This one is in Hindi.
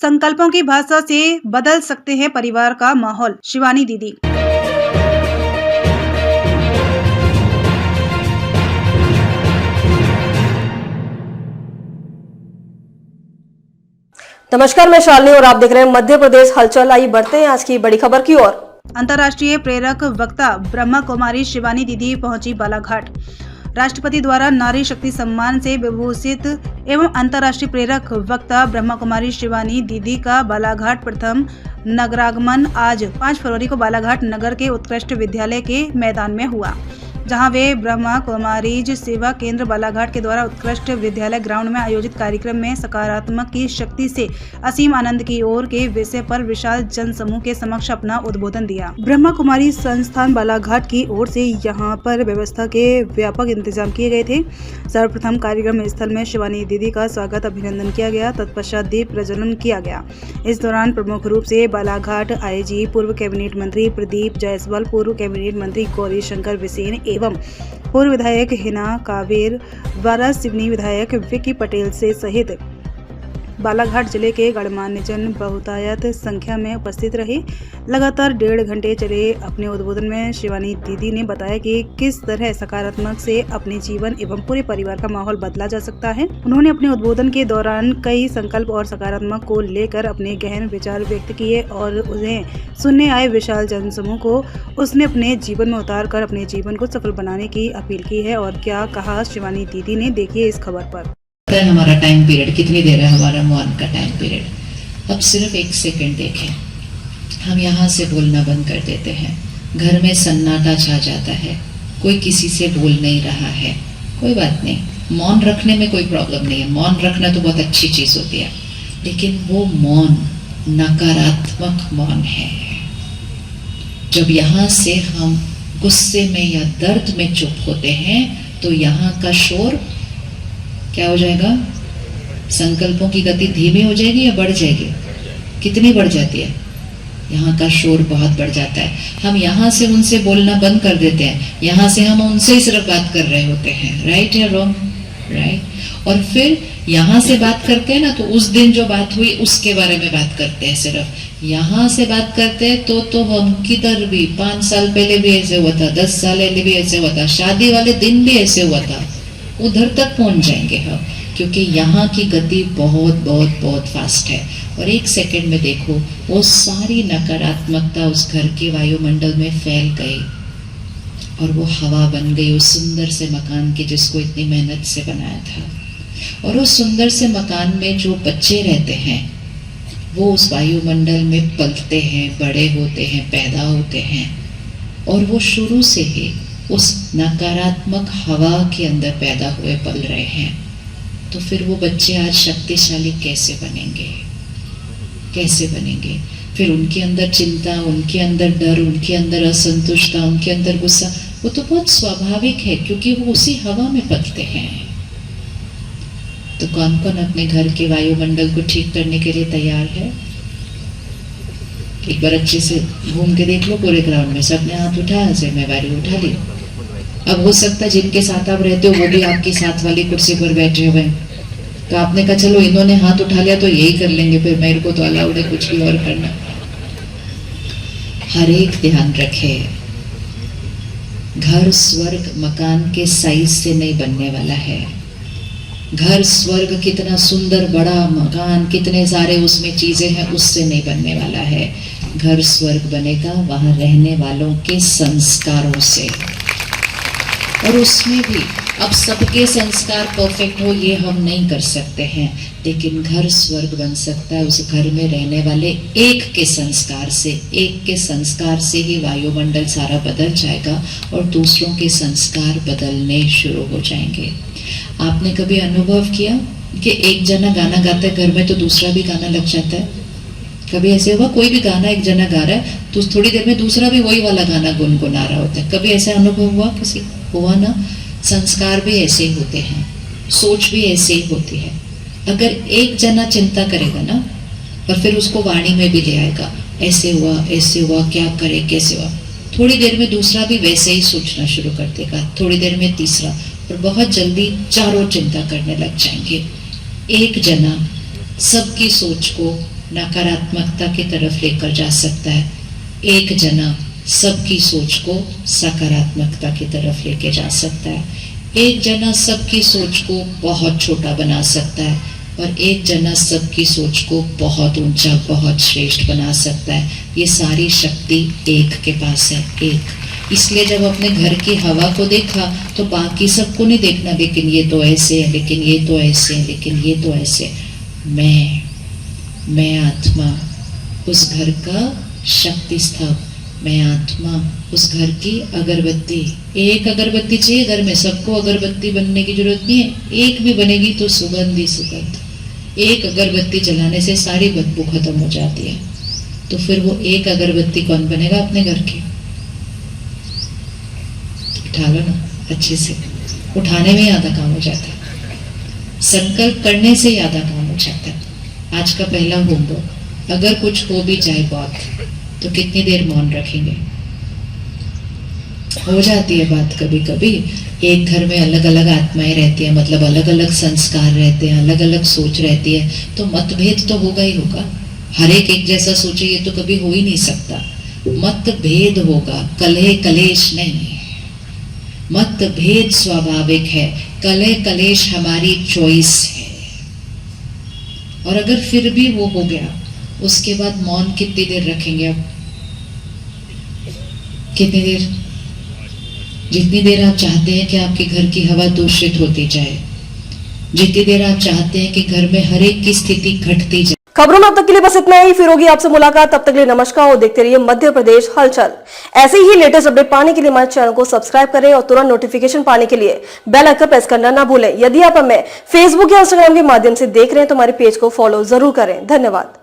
संकल्पों की भाषा से बदल सकते हैं परिवार का माहौल। शिवानी दीदी। नमस्कार, मैं शालिनी और आप देख रहे हैं मध्य प्रदेश हलचल। आइए बढ़ते हैं आज की बड़ी खबर की ओर। अंतर्राष्ट्रीय प्रेरक वक्ता ब्रह्मा कुमारी शिवानी दीदी पहुंची बालाघाट। राष्ट्रपति द्वारा नारी शक्ति सम्मान से विभूषित एवं अंतर्राष्ट्रीय प्रेरक वक्ता ब्रह्मा कुमारी शिवानी दीदी का बालाघाट प्रथम नगरागमन आज 5 फरवरी को बालाघाट नगर के उत्कृष्ट विद्यालय के मैदान में हुआ, जहां वे ब्रह्मा कुमारीज सेवा केंद्र बालाघाट के द्वारा उत्कृष्ट विद्यालय ग्राउंड में आयोजित कार्यक्रम में सकारात्मक की शक्ति से असीम आनंद की ओर के विषय पर विशाल जन समूह के समक्ष अपना उद्बोधन दिया। ब्रह्मा कुमारी संस्थान बालाघाट की ओर से यहां पर व्यवस्था के व्यापक इंतजाम किए गए थे। सर्वप्रथम कार्यक्रम स्थल में शिवानी दीदी का स्वागत अभिनंदन किया गया, तत्पश्चात दीप प्रज्वलन किया गया। इस दौरान प्रमुख रूप से बालाघाट आईजी, पूर्व कैबिनेट मंत्री प्रदीप जायसवाल, पूर्व कैबिनेट मंत्री गौरी शंकर बिसेन एवं पूर्व विधायक हिना कावेर, वारा सिवनी विधायक विकी पटेल से सहित बालाघाट जिले के गणमान्य जन बहुतायत संख्या में उपस्थित रहे। लगातार 1.5 घंटे चले अपने उद्बोधन में शिवानी दीदी ने बताया कि किस तरह सकारात्मक से अपने जीवन एवं पूरे परिवार का माहौल बदला जा सकता है। उन्होंने अपने उद्बोधन के दौरान कई संकल्प और सकारात्मक को लेकर अपने गहन विचार व्यक्त किए और उन्हें सुनने आए विशाल जनसमूह को उसने अपने जीवन में उतार कर अपने जीवन को सफल बनाने की अपील की है। और क्या कहा शिवानी दीदी ने, देखिए इस खबर पर। हमारा टाइम पीरियड कितनी देर है, हमारा मौन का टाइम पीरियड। अब सिर्फ 1 सेकंड देखें, हम यहाँ से बोलना बंद कर देते हैं, घर में सन्नाटा छा जाता है, कोई किसी से बोल नहीं रहा है। कोई बात नहीं, मौन रखने में कोई प्रॉब्लम नहीं है, मौन रखना तो बहुत अच्छी चीज होती है, लेकिन वो मौन नकारात्मक मौन है। जब यहाँ से हम गुस्से में या दर्द में चुप होते हैं तो यहाँ का शोर क्या हो जाएगा? संकल्पों की गति धीमी हो जाएगी या बढ़ जाएगी? कितनी बढ़ जाती है? यहाँ का शोर बहुत बढ़ जाता है। हम यहाँ से उनसे बोलना बंद कर देते हैं, यहाँ से हम उनसे ही सिर्फ बात कर रहे होते हैं। राइट या रॉन्ग? राइट। और फिर यहाँ से बात करते हैं ना, तो उस दिन जो बात हुई उसके बारे में बात करते हैं। सिर्फ यहाँ से बात करते हैं तो हम किधर भी 5 साल पहले भी ऐसे हुआ था, 10 साल पहले भी ऐसे हुआ था, शादी वाले दिन भी ऐसे हुआ था, उधर तक पहुंच जाएंगे हम, क्योंकि यहाँ की गति बहुत बहुत बहुत फास्ट है। और 1 सेकंड में देखो, वो सारी नकारात्मकता उस घर के वायुमंडल में फैल गई और वो हवा बन गई उस सुंदर से मकान की जिसको इतनी मेहनत से बनाया था। और उस सुंदर से मकान में जो बच्चे रहते हैं वो उस वायुमंडल में पलते हैं, बड़े होते हैं, पैदा होते हैं, और वो शुरू से ही उस नकारात्मक हवा के अंदर पैदा हुए पल रहे हैं। तो फिर वो बच्चे आज शक्तिशाली कैसे बनेंगे? कैसे बनेंगे? फिर उनके अंदर चिंता, उनके अंदर डर, उनके अंदर असंतुष्टता, उनके अंदर गुस्सा, वो तो बहुत स्वाभाविक है क्योंकि वो उसी हवा में पलते हैं। तो कौन कौन अपने घर के वायुमंडल को ठीक करने के लिए तैयार है? एक बार अच्छे से घूम के देख लो पूरे ग्राउंड में, सबने हाथ उठाया, जिम्मेवारी उठा ली। अब हो सकता है जिनके साथ आप रहते हो वो भी आपकी साथ वाली कुर्सी पर बैठे हुए हैं, तो आपने कहा चलो इन्होंने हाथ उठा लिया तो यही कर लेंगे, फिर मेरे को तो अलाउड है कुछ भी और करना। हर एक ध्यान रखे, घर स्वर्ग मकान के साइज से नहीं बनने वाला है। घर स्वर्ग कितना सुंदर बड़ा मकान, कितने सारे उसमें चीजें हैं, उससे नहीं बनने वाला है। घर स्वर्ग बनेगा वहां रहने वालों के संस्कारों से। और उसमें भी अब सबके संस्कार परफेक्ट हो ये हम नहीं कर सकते हैं, लेकिन घर स्वर्ग बन सकता है उस घर में रहने वाले एक के संस्कार से। एक के संस्कार से ही वायुमंडल सारा बदल जाएगा और दूसरों के संस्कार बदलने शुरू हो जाएंगे। आपने कभी अनुभव किया कि एक जना गाना गाता है घर में तो दूसरा भी गाना लग जाता है? कभी ऐसे हुआ कोई भी गाना एक जना गा रहा है तो थोड़ी देर में दूसरा भी वही वाला गाना गुनगुना रहा होता है? कभी ऐसा अनुभव हुआ किसी? हुआ ना? संस्कार भी ऐसे ही होते हैं, सोच भी ऐसे ही होती है। अगर एक जना चिंता करेगा ना और फिर उसको वाणी में भी ले आएगा, ऐसे हुआ, क्या करे, कैसे हुआ, थोड़ी देर में दूसरा भी वैसे ही सोचना शुरू कर देगा, थोड़ी देर में तीसरा, और बहुत जल्दी चारों चिंता करने लग जाएंगे। एक जना सबकी सोच को नकारात्मकता की तरफ लेकर जा सकता है, एक जना सबकी सोच को सकारात्मकता की तरफ लेके जा सकता है, एक जना सबकी सोच को बहुत छोटा बना सकता है और एक जना सबकी सोच को बहुत ऊंचा, बहुत श्रेष्ठ बना सकता है। ये सारी शक्ति एक के पास है, एक। इसलिए जब अपने घर की हवा को देखा तो बाकी सबको नहीं देखना, लेकिन ये तो ऐसे है, लेकिन ये तो ऐसे है, लेकिन ये तो ऐसे। मैं आत्मा उस घर का शक्ति स्तंभ, मैं आत्मा उस घर की अगरबत्ती। एक अगरबत्ती चाहिए घर में, सबको अगरबत्ती बनने की जरूरत नहीं है, एक भी बनेगी तो सुगंध ही सुगंध। एक अगरबत्ती जलाने से सारी बदबू खत्म हो जाती है। तो फिर वो एक अगरबत्ती कौन बनेगा अपने घर की? उठा लो ना अच्छे से, उठाने में आधा काम हो जाता है, संकल्प करने से ही आधा काम हो जाता है। आज का पहला होमवर्क, अगर कुछ हो भी जाए बात तो कितनी देर मौन रखेंगे? हो जाती है बात कभी कभी, एक घर में अलग अलग आत्माएं रहती है, मतलब अलग अलग संस्कार रहते हैं, अलग अलग सोच रहती है, तो मतभेद तो होगा ही होगा। हर एक जैसा सोचे ये तो कभी हो ही नहीं सकता। मतभेद होगा, कलह कलेश नहीं। मतभेद स्वाभाविक है, कलह कलेश हमारी चॉइस है। और अगर फिर भी वो हो गया, उसके बाद मौन कितनी देर रखेंगे? अब कितनी देर? जितनी देर आप चाहते हैं कि आपके घर की हवा दूषित होती जाए, जितनी देर आप चाहते हैं कि घर में हर एक की स्थिति घटती जाए। खबरों में अब तक के लिए बस इतना ही। फिर होगी आपसे मुलाकात, तब तक के लिए नमस्कार और देखते रहिए मध्य प्रदेश हलचल। ऐसे ही लेटेस्ट अपडेट पाने के लिए हमारे चैनल को सब्सक्राइब करें और तुरंत नोटिफिकेशन पाने के लिए बेल आइकन प्रेस करना ना भूलें। यदि आप हमें फेसबुक या इंस्टाग्राम के माध्यम से देख रहे हैं तो हमारे पेज को फॉलो जरूर करें। धन्यवाद।